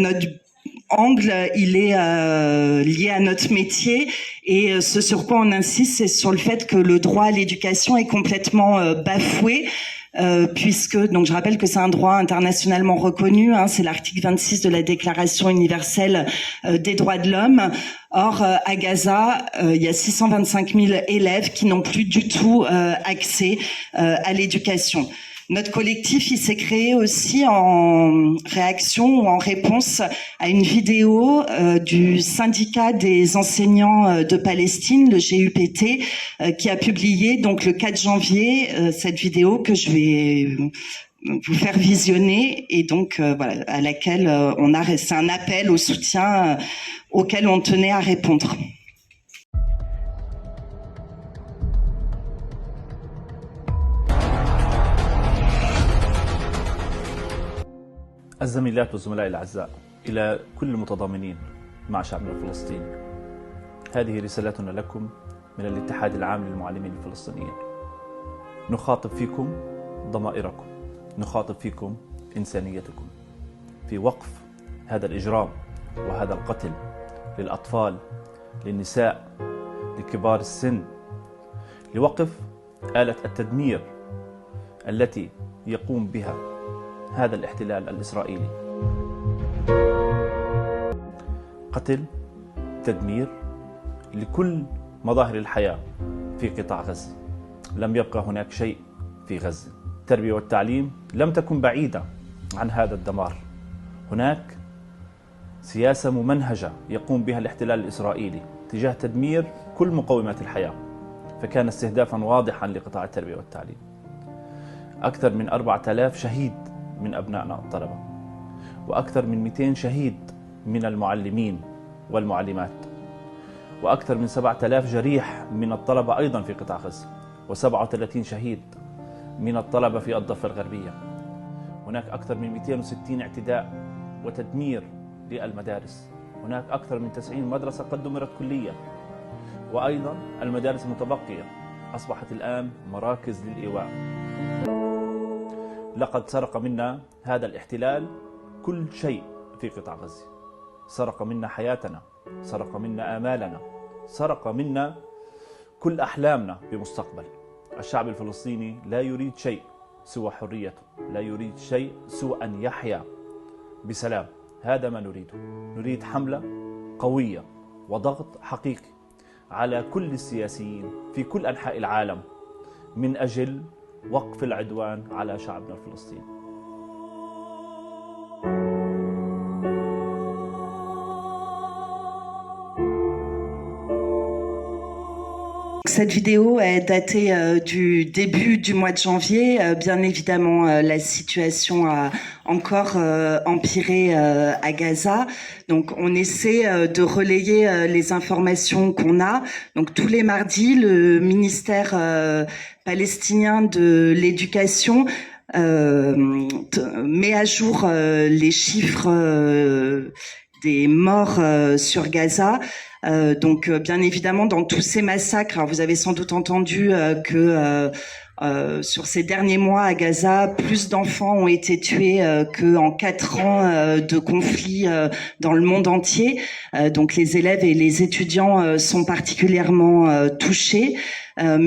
Notre angle, il est lié à notre métier, et ce sur quoi on insiste, c'est sur le fait que le droit à l'éducation est complètement bafoué. Puisque, donc je rappelle que c'est un droit internationalement reconnu, c'est l'article 26 de la Déclaration universelle des droits de l'homme. Or, à Gaza, il y a 625 000 élèves qui n'ont plus du tout accès à l'éducation. Notre collectif, il s'est créé aussi en réaction ou en réponse à une vidéo du syndicat des enseignants de Palestine, le GUPT, qui a publié donc le 4 janvier cette vidéo que je vais vous faire visionner, et donc voilà, à laquelle c'est un appel au soutien auquel on tenait à répondre. الزميلات والزملاء الأعزاء، إلى كل المتضامنين مع شعبنا الفلسطيني، هذه رسالتنا لكم من الاتحاد العام للمعلمين الفلسطينيين. نخاطب فيكم ضمائركم، نخاطب فيكم إنسانيتكم في وقف هذا الإجرام وهذا القتل للأطفال، للنساء، لكبار السن، لوقف آلة التدمير التي يقوم بها هذا الاحتلال الإسرائيلي. قتل، تدمير لكل مظاهر الحياة في قطاع غزة. لم يبقى هناك شيء في غزة. التربية والتعليم لم تكن بعيدة عن هذا الدمار. هناك سياسة ممنهجة يقوم بها الاحتلال الإسرائيلي تجاه تدمير كل مقومات الحياة، فكان استهدافا واضحا لقطاع التربية والتعليم. أكثر من 4000 شهيد من أبنائنا الطلبة، وأكثر من 200 شهيد من المعلمين والمعلمات، وأكثر من 7000 جريح من الطلبة أيضا في قطاع غزة، و37 شهيد من الطلبة في الضفة الغربية. هناك أكثر من 260 اعتداء وتدمير للمدارس. هناك أكثر من 90 مدرسة قد دمرت كليا، وأيضا المدارس المتبقية أصبحت الآن مراكز للإيواء. لقد سرق منا هذا الاحتلال كل شيء في قطاع غزة. سرق منا حياتنا، سرق منا آمالنا، سرق منا كل أحلامنا بمستقبل. الشعب الفلسطيني لا يريد شيء سوى حريته، لا يريد شيء سوى أن يحيا بسلام. هذا ما نريده. نريد حملة قوية وضغط حقيقي على كل السياسيين في كل أنحاء العالم من أجل وقف العدوان على شعبنا الفلسطيني. Cette vidéo est datée du début du mois de janvier. Bien évidemment, la situation a encore empiré à Gaza. Donc, on essaie de relayer les informations qu'on a. Donc, tous les mardis, le ministère palestinien de l'éducation met à jour les chiffres des morts sur Gaza. Donc, bien évidemment, dans tous ces massacres, alors vous avez sans doute entendu que sur ces derniers mois à Gaza, plus d'enfants ont été tués qu'en 4 ans de conflit dans le monde entier. Donc, les élèves et les étudiants sont particulièrement touchés,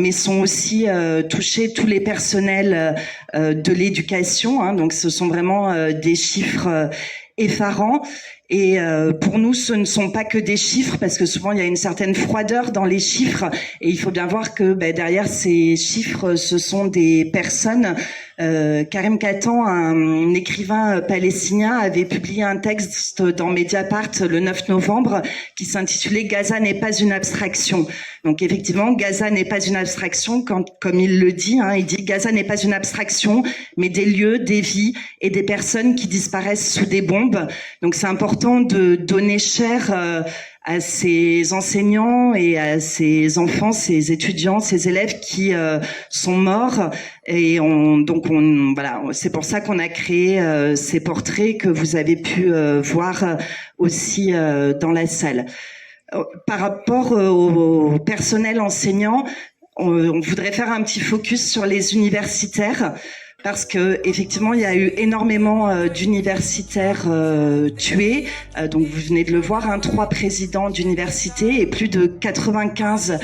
mais sont aussi touchés tous les personnels de l'éducation. Donc, ce sont vraiment des chiffres effarants. Et pour nous, ce ne sont pas que des chiffres, parce que souvent il y a une certaine froideur dans les chiffres, et il faut bien voir que derrière ces chiffres, ce sont des personnes. Karim Katan, un écrivain palestinien, avait publié un texte dans Mediapart le 9 novembre qui s'intitulait « Gaza n'est pas une abstraction ». Donc effectivement, Gaza n'est pas une abstraction, comme il le dit, il dit « Gaza n'est pas une abstraction, mais des lieux, des vies et des personnes qui disparaissent sous des bombes ». Donc c'est important de donner chair à ces enseignants et à ces enfants, ces étudiants, ces élèves qui sont morts. Et voilà, c'est pour ça qu'on a créé ces portraits que vous avez pu voir aussi dans la salle. Par rapport au personnel enseignant, on voudrait faire un petit focus sur les universitaires. parce que effectivement il y a eu énormément d'universitaires tués. Donc vous venez de le voir, 3 présidents d'université et plus de 95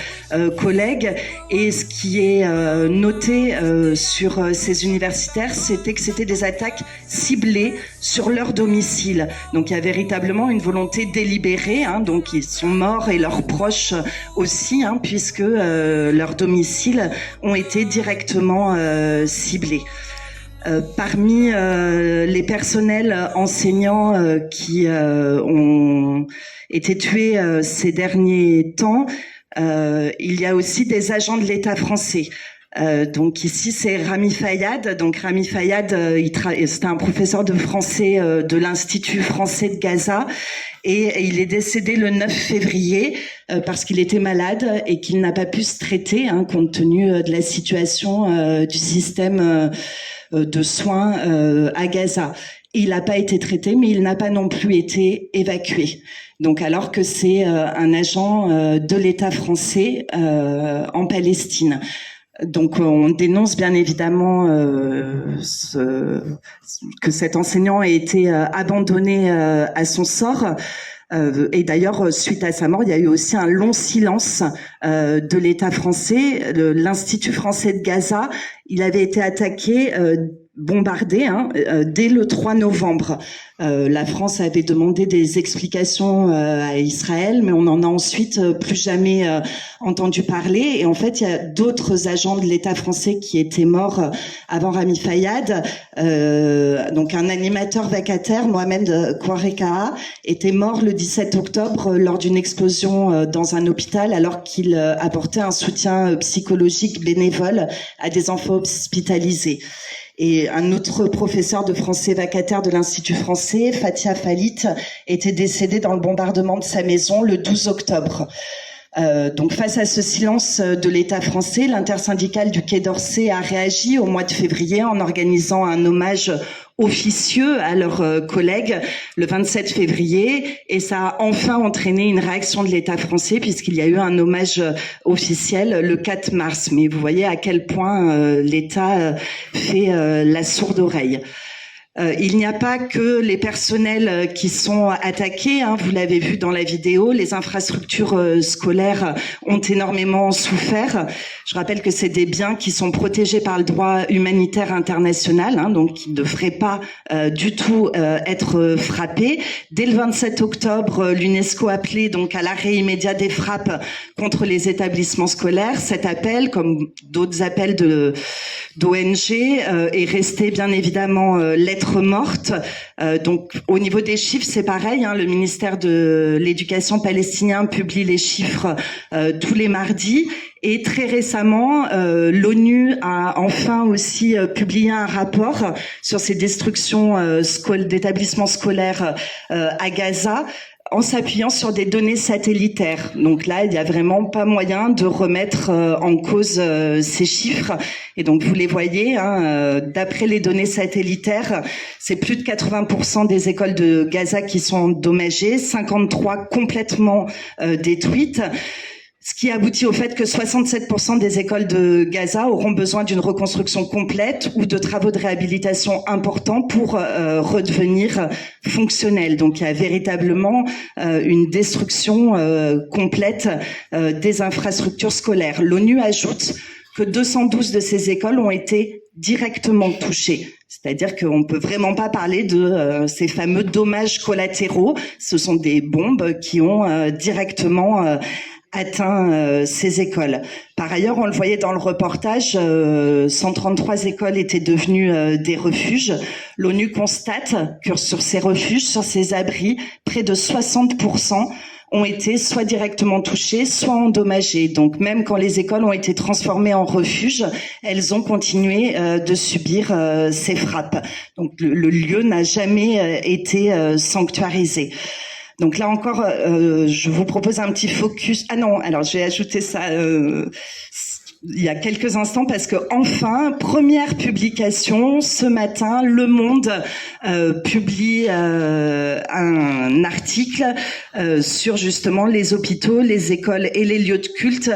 collègues. Et ce qui est noté sur ces universitaires, c'était que c'était des attaques ciblées sur leur domicile. Donc il y a véritablement une volonté délibérée. Donc ils sont morts et leurs proches aussi, puisque leurs domiciles ont été directement ciblés. Parmi les personnels enseignants qui ont été tués ces derniers temps, il y a aussi des agents de l'État français. Donc ici c'est Rami Fayad. Donc Rami Fayad, c'était un professeur de français de l'Institut français de Gaza et il est décédé le 9 février parce qu'il était malade et qu'il n'a pas pu se traiter compte tenu de la situation du système de soins à Gaza. Il n'a pas été traité, mais il n'a pas non plus été évacué. Donc alors que c'est un agent de l'État français en Palestine. Donc on dénonce bien évidemment que cet enseignant ait été abandonné à son sort. Et d'ailleurs, suite à sa mort, il y a eu aussi un long silence de l'État français. L'Institut français de Gaza, il avait été attaqué, bombardé dès le 3 novembre. La France avait demandé des explications à Israël, mais on en a ensuite plus jamais entendu parler. Et en fait, il y a d'autres agents de l'État français qui étaient morts avant Rami Fayad. Donc un animateur vacataire, Mohamed Kouarekha, était mort le 17 octobre lors d'une explosion dans un hôpital alors qu'il apportait un soutien psychologique bénévole à des enfants hospitalisés. Et un autre professeur de français vacataire de l'Institut français, Fatia Falit, était décédé dans le bombardement de sa maison le 12 octobre. Donc face à ce silence de l'État français, l'intersyndicale du Quai d'Orsay a réagi au mois de février en organisant un hommage officieux à leurs collègues le 27 février et ça a enfin entraîné une réaction de l'État français puisqu'il y a eu un hommage officiel le 4 mars. Mais vous voyez à quel point l'État fait la sourde oreille. Il n'y a pas que les personnels qui sont attaqués, vous l'avez vu dans la vidéo, les infrastructures scolaires ont énormément souffert. Je rappelle que c'est des biens qui sont protégés par le droit humanitaire international, donc qui ne devraient pas du tout être frappés. Dès le 27 octobre, l'UNESCO appelait donc à l'arrêt immédiat des frappes contre les établissements scolaires. Cet appel, comme d'autres appels d'ONG, est resté bien évidemment lettre morte. Donc au niveau des chiffres, c'est pareil. Le ministère de l'Éducation palestinien publie les chiffres tous les mardis. Et très récemment, l'ONU a enfin aussi publié un rapport sur ces destructions d'établissements scolaires à Gaza, en s'appuyant sur des données satellitaires. Donc là, il n'y a vraiment pas moyen de remettre en cause ces chiffres. Et donc, vous les voyez, d'après les données satellitaires, c'est plus de 80% des écoles de Gaza qui sont endommagées, 53 complètement détruites. Ce qui aboutit au fait que 67% des écoles de Gaza auront besoin d'une reconstruction complète ou de travaux de réhabilitation importants pour redevenir fonctionnelles. Donc il y a véritablement une destruction complète des infrastructures scolaires. L'ONU ajoute que 212 de ces écoles ont été directement touchées. C'est-à-dire qu'on ne peut vraiment pas parler de ces fameux dommages collatéraux. Ce sont des bombes qui ont directement atteint ces écoles. Par ailleurs, on le voyait dans le reportage, 133 écoles étaient devenues des refuges. L'ONU constate que sur ces refuges, sur ces abris, près de 60% ont été soit directement touchées, soit endommagées. Donc même quand les écoles ont été transformées en refuges, elles ont continué de subir ces frappes. Donc le lieu n'a jamais été sanctuarisé. Donc là encore, je vous propose un petit focus. Ah non, alors je vais ajouter ça. il y a quelques instants parce que enfin, première publication ce matin, Le Monde publie un article sur justement les hôpitaux, les écoles et les lieux de culte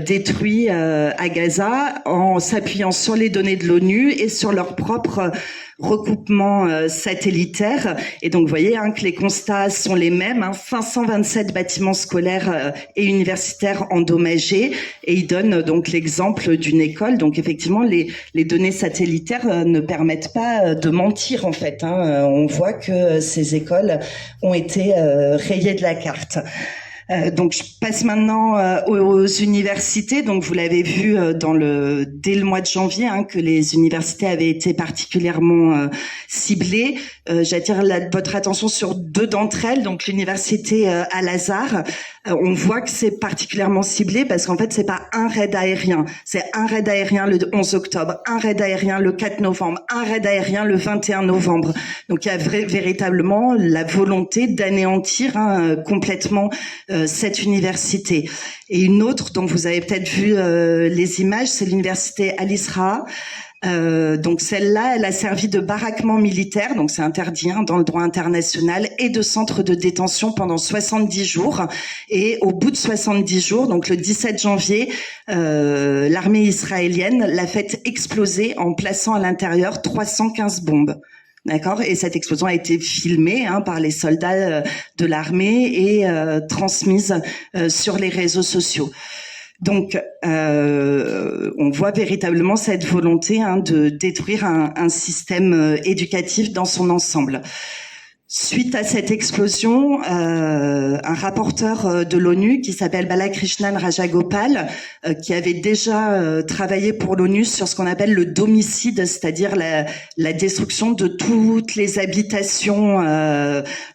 détruits à Gaza en s'appuyant sur les données de l'ONU et sur leur propre recoupement satellitaire. Et donc, vous voyez que les constats sont les mêmes. 527 bâtiments scolaires et universitaires endommagés. Et il donne donc l'exemple d'une école. Donc, effectivement, les données satellitaires ne permettent pas de mentir, en fait. On voit que ces écoles ont été rayées de la carte. Donc je passe maintenant aux universités. Donc vous l'avez vu dès le mois de janvier que les universités avaient été particulièrement ciblées. J'attire votre attention sur deux d'entre elles. Donc l'université Al-Azhar, on voit que c'est particulièrement ciblé parce qu'en fait c'est pas un raid aérien, c'est un raid aérien le 11 octobre, un raid aérien le 4 novembre, un raid aérien le 21 novembre. Donc il y a véritablement la volonté d'anéantir complètement cette université. Et une autre dont vous avez peut-être vu les images, c'est l'université Al-Isra. Donc celle-là, elle a servi de baraquement militaire, donc c'est interdit dans le droit international, et de centre de détention pendant 70 jours. Et au bout de 70 jours, donc le 17 janvier, l'armée israélienne l'a fait exploser en plaçant à l'intérieur 315 bombes. D'accord, et cette explosion a été filmée par les soldats de l'armée et transmise sur les réseaux sociaux. Donc, on voit véritablement cette volonté de détruire un système éducatif dans son ensemble. Suite à cette explosion, un rapporteur de l'ONU qui s'appelle Balakrishnan Rajagopal, qui avait déjà travaillé pour l'ONU sur ce qu'on appelle le domicide, c'est-à-dire la destruction de toutes les habitations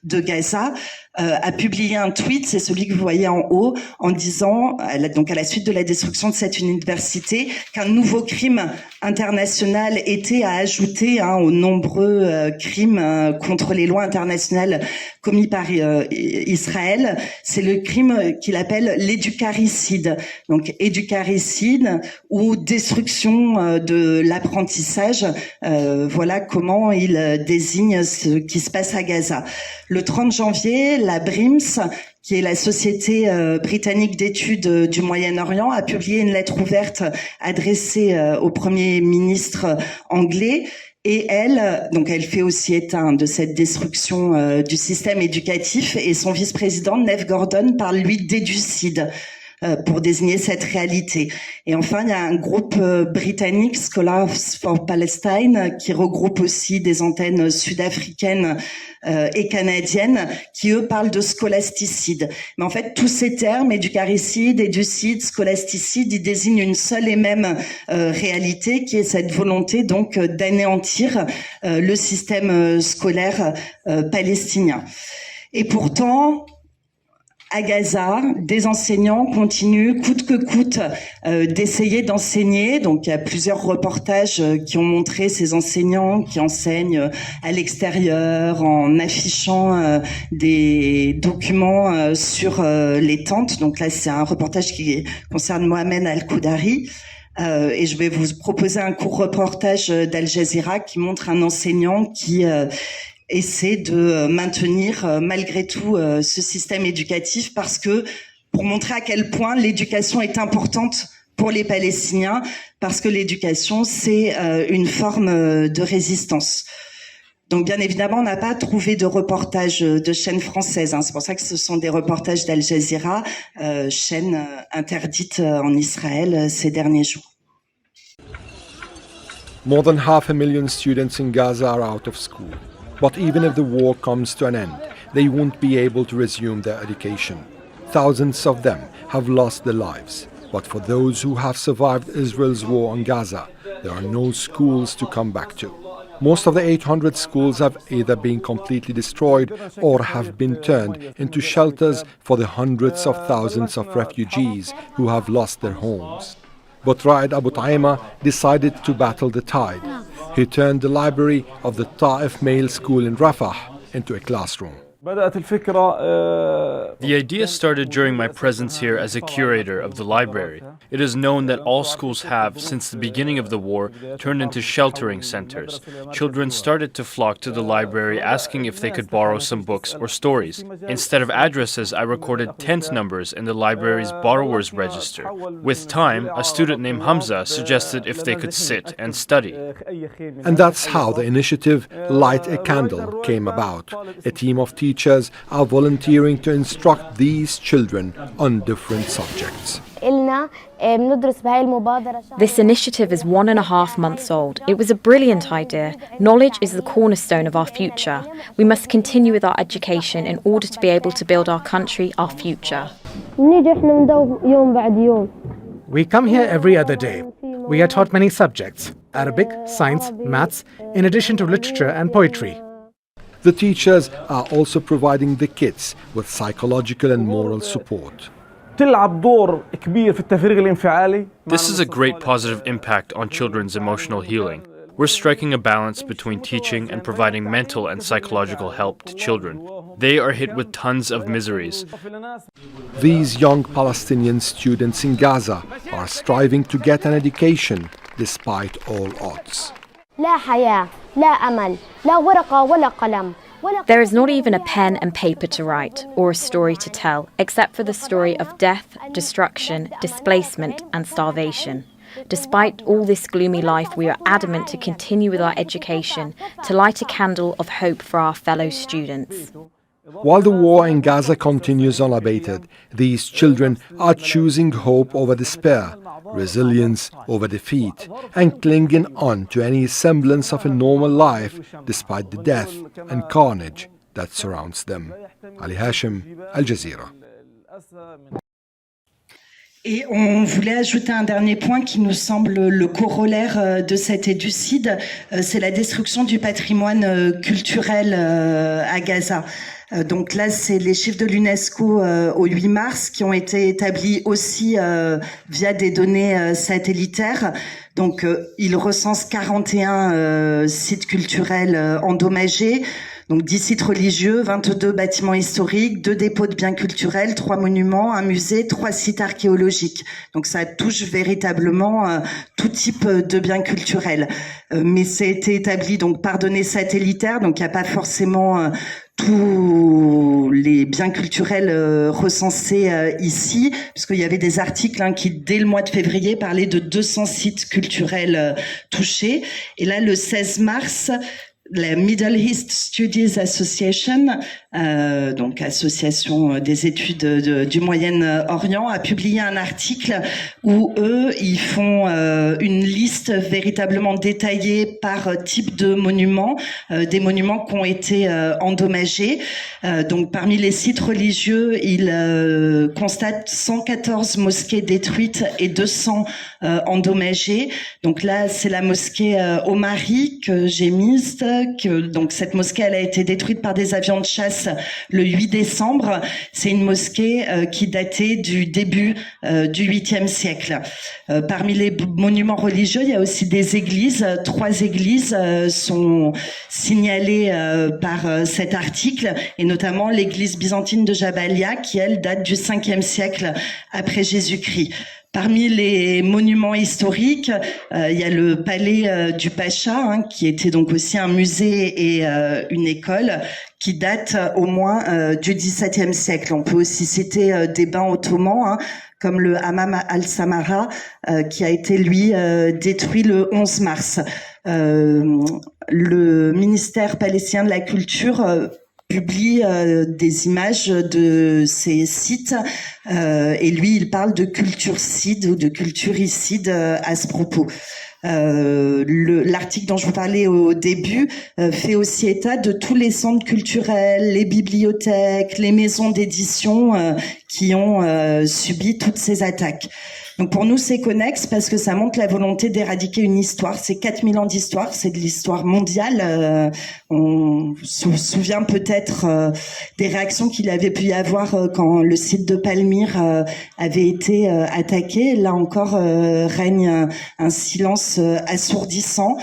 de Gaza, a publié un tweet, c'est celui que vous voyez en haut, en disant, donc à la suite de la destruction de cette université, qu'un nouveau crime international était à ajouter aux nombreux crimes contre les lois internationales commis par Israël. C'est le crime qu'il appelle l'éducaricide. Donc éducaricide ou destruction de l'apprentissage. Voilà comment il désigne ce qui se passe à Gaza. Le 30 janvier, la BRIMS, qui est la Société britannique d'études du Moyen-Orient, a publié une lettre ouverte adressée au Premier ministre anglais. Et elle fait aussi état de cette destruction du système éducatif. Et son vice-président, Nev Gordon, parle, lui, d'éducide pour désigner cette réalité. Et enfin, il y a un groupe britannique, Scholars for Palestine, qui regroupe aussi des antennes sud-africaines et canadiennes, qui eux parlent de scolasticide. Mais en fait, tous ces termes, éducaricide, éducide, scolasticide, ils désignent une seule et même réalité, qui est cette volonté donc d'anéantir le système scolaire palestinien. Et pourtant, à Gaza, des enseignants continuent coûte que coûte d'essayer d'enseigner. Donc il y a plusieurs reportages qui ont montré ces enseignants qui enseignent à l'extérieur en affichant des documents sur les tentes. Donc là c'est un reportage qui concerne Mohamed Al-Koudari. Et je vais vous proposer un court reportage d'Al Jazeera qui montre un enseignant qui essaie de maintenir malgré tout ce système éducatif, parce que pour montrer à quel point l'éducation est importante pour les Palestiniens, parce que l'éducation c'est une forme de résistance. Donc bien évidemment, on n'a pas trouvé de reportage de chaîne française. C'est pour ça que ce sont des reportages d'Al Jazeera, chaîne interdite en Israël ces derniers jours. More than 500,000 students in Gaza are out of school. But even if the war comes to an end, they won't be able to resume their education. Thousands of them have lost their lives. But for those who have survived Israel's war on Gaza, there are no schools to come back to. Most of the 800 schools have either been completely destroyed or have been turned into shelters for the hundreds of thousands of refugees who have lost their homes. But Raed Abu Taima decided to battle the tide. He turned the library of the Ta'if Male School in Rafah into a classroom. The idea started during my presence here as a curator of the library. It is known that all schools have, since the beginning of the war, turned into sheltering centers. Children started to flock to the library asking if they could borrow some books or stories. Instead of addresses, I recorded tent numbers in the library's borrowers register. With time, a student named Hamza suggested if they could sit and study. And that's how the initiative Light a Candle came about. A team of teachers are volunteering to instruct these children on different subjects. This initiative is 1.5 months old. It was a brilliant idea. Knowledge is the cornerstone of our future. We must continue with our education in order to be able to build our country, our future. We come here every other day. We are taught many subjects: Arabic, science, maths, in addition to literature and poetry. The teachers are also providing the kids with psychological and moral support. This is a great positive impact on children's emotional healing. We're striking a balance between teaching and providing mental and psychological help to children. They are hit with tons of miseries. These young Palestinian students in Gaza are striving to get an education despite all odds. There is not even a pen and paper to write or a story to tell, except for the story of death, destruction, displacement, and starvation. Despite all this gloomy life, we are adamant to continue with our education, to light a candle of hope for our fellow students. While the war in Gaza continues unabated, these children are choosing hope over despair, resilience over defeat, and clinging on to any semblance of a normal life despite the death and carnage that surrounds them. Ali Hashim, Al Jazeera. Et on voulait ajouter un dernier point qui nous semble le corollaire de cet éducide, c'est la destruction du patrimoine culturel à Gaza. Donc là, c'est les chiffres de l'UNESCO au 8 mars qui ont été établis aussi via des données satellitaires. Donc ils recensent 41 sites culturels endommagés. Donc 10 sites religieux, 22 bâtiments historiques, 2 dépôts de biens culturels, 3 monuments, un musée, 3 sites archéologiques. Donc ça touche véritablement tout type de biens culturels. Mais ça a été établi donc par données satellitaires, donc il n'y a pas forcément tous les biens culturels recensés ici, puisqu'il y avait des articles qui, dès le mois de février, parlaient de 200 sites culturels touchés. Et là, le 16 mars, la Middle East Studies Association, donc association des études du Moyen-Orient, a publié un article où eux, ils font une liste véritablement détaillée par type de monument, des monuments qui ont été endommagés. Donc parmi les sites religieux, ils constatent 114 mosquées détruites et 200 endommagées. Donc là, c'est la mosquée Omari que j'ai mise. Donc cette mosquée, elle a été détruite par des avions de chasse le 8 décembre. C'est une mosquée qui datait du début du 8e siècle. Parmi les monuments religieux, il y a aussi des églises. 3 églises sont signalées par cet article, et notamment l'église byzantine de Jabalia, qui elle date du 5e siècle après Jésus-Christ. Parmi les monuments historiques, il y a le palais du Pacha, qui était donc aussi un musée et une école, qui date au moins du XVIIe siècle. On peut aussi citer des bains ottomans, comme le Hammam al-Samara, qui a été, lui, détruit le 11 mars. Le ministère palestinien de la Culture publie des images de ces sites et lui, il parle de culturcide ou de culturicide à ce propos. L'article dont je vous parlais au début fait aussi état de tous les centres culturels, les bibliothèques, les maisons d'édition qui ont subi toutes ces attaques. Donc pour nous, c'est connexe parce que ça montre la volonté d'éradiquer une histoire. C'est 4000 ans d'histoire, c'est de l'histoire mondiale. On se souvient peut-être des réactions qu'il avait pu y avoir quand le site de Palmyre avait été attaqué. Là encore, règne un silence assourdissant.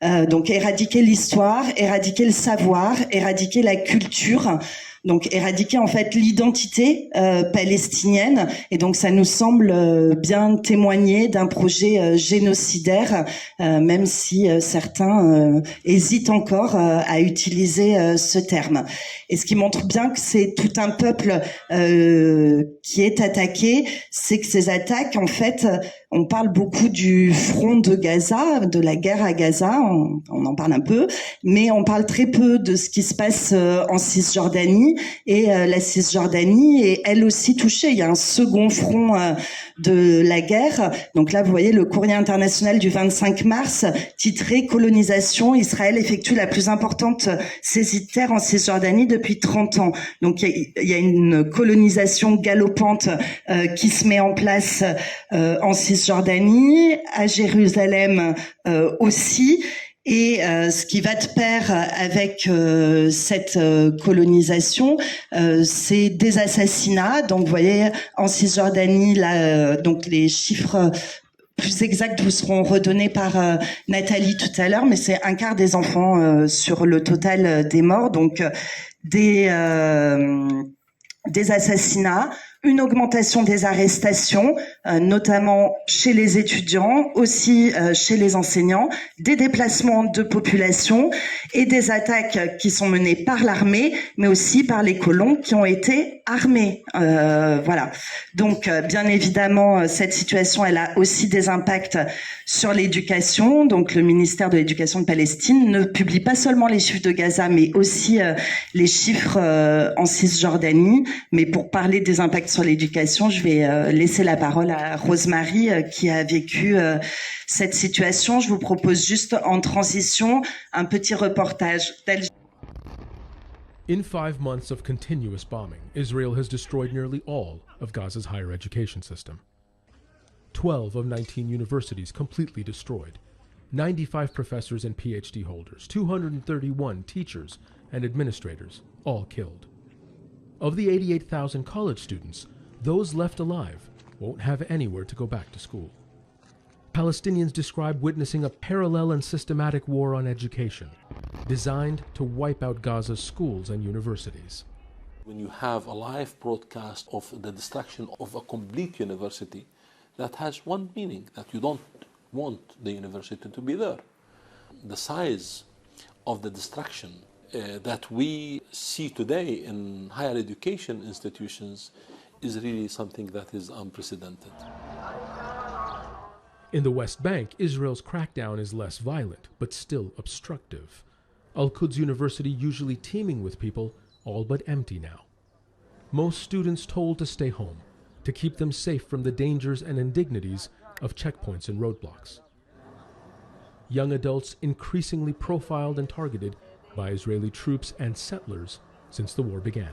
Donc éradiquer l'histoire, éradiquer le savoir, éradiquer la culture. donc éradiquer en fait l'identité palestinienne, et donc ça nous semble bien témoigner d'un projet génocidaire, même si certains hésitent encore à utiliser ce terme. Et ce qui montre bien que c'est tout un peuple qui est attaqué, c'est que ces attaques, en fait, on parle beaucoup du front de Gaza, de la guerre à Gaza, on en parle un peu, mais on parle très peu de ce qui se passe en Cisjordanie, et la Cisjordanie est elle aussi touchée. Il y a un second front de la guerre. Donc là, vous voyez le courrier international du 25 mars, titré « Colonisation, Israël effectue la plus importante saisie de terre en Cisjordanie depuis 30 ans ». Donc il y a une colonisation galopante qui se met en place en Cisjordanie, à Jérusalem aussi. Et ce qui va de pair avec cette colonisation, c'est des assassinats. Donc, vous voyez, en Cisjordanie, là, donc les chiffres plus exacts vous seront redonnés par Nathalie tout à l'heure, mais c'est un quart des enfants sur le total des morts. Donc, des assassinats, une augmentation des arrestations, notamment chez les étudiants, aussi chez les enseignants, des déplacements de population et des attaques qui sont menées par l'armée, mais aussi par les colons qui ont été armés. Voilà. Donc, bien évidemment, cette situation, elle a aussi des impacts sur l'éducation. Donc, le ministère de l'Éducation de Palestine ne publie pas seulement les chiffres de Gaza, mais aussi les chiffres en Cisjordanie. Mais pour parler des impacts sur l'éducation, je vais laisser la parole à Rosemary qui a vécu cette situation. Je vous propose juste en transition un petit reportage d'Al. In 5 months of continuous bombing, Israel has destroyed nearly all of Gaza's higher education system. 12 of 19 universities completely destroyed, 95 professors and PhD holders, 231 teachers and administrators, all killed. Of the 88,000 college students, those left alive won't have anywhere to go back to school. Palestinians describe witnessing a parallel and systematic war on education, designed to wipe out Gaza's schools and universities. When you have a live broadcast of the destruction of a complete university, that has one meaning, that you don't want the university to be there. The size of the destruction that we see today in higher education institutions is really something that is unprecedented. In the West Bank, Israel's crackdown is less violent, but still obstructive. Al-Quds University usually teeming with people, all but empty now. Most students told to stay home, to keep them safe from the dangers and indignities of checkpoints and roadblocks. Young adults increasingly profiled and targeted by Israeli troops and settlers since the war began.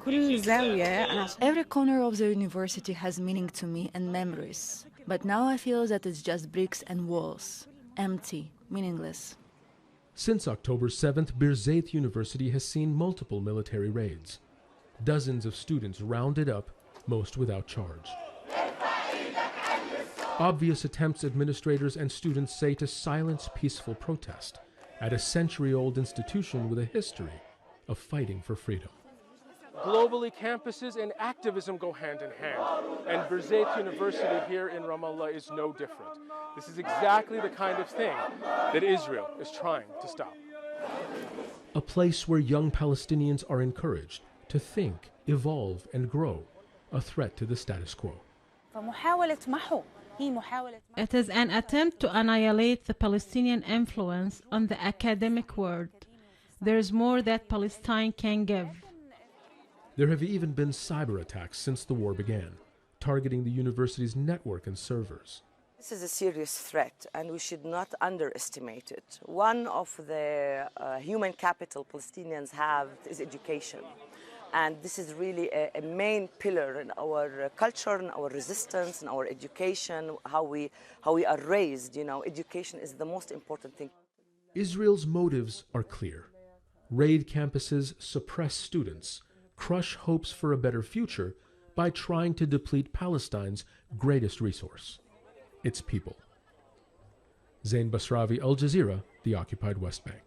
Every corner of the university has meaning to me and memories, but now I feel that it's just bricks and walls, empty, meaningless. Since October 7th, Birzeit University has seen multiple military raids. Dozens of students rounded up, most without charge. Obvious attempts administrators and students say to silence peaceful protest at a century-old institution with a history of fighting for freedom. Globally, campuses and activism go hand in hand, and Birzeit University here in Ramallah is no different. This is exactly the kind of thing that Israel is trying to stop. A place where young Palestinians are encouraged to think, evolve, and grow, a threat to the status quo. It is an attempt to annihilate the Palestinian influence on the academic world. There is more that Palestine can give. There have even been cyber attacks since the war began, targeting the university's network and servers. This is a serious threat, and we should not underestimate it. One of the human capital Palestinians have is education. And this is really a main pillar in our culture, in our resistance, in our education, how we are raised. You know, education is the most important thing. Israel's motives are clear. Raid campuses, suppress students, crush hopes for a better future by trying to deplete Palestine's greatest resource, its people. Zain Basravi, Al Jazeera, the occupied West Bank.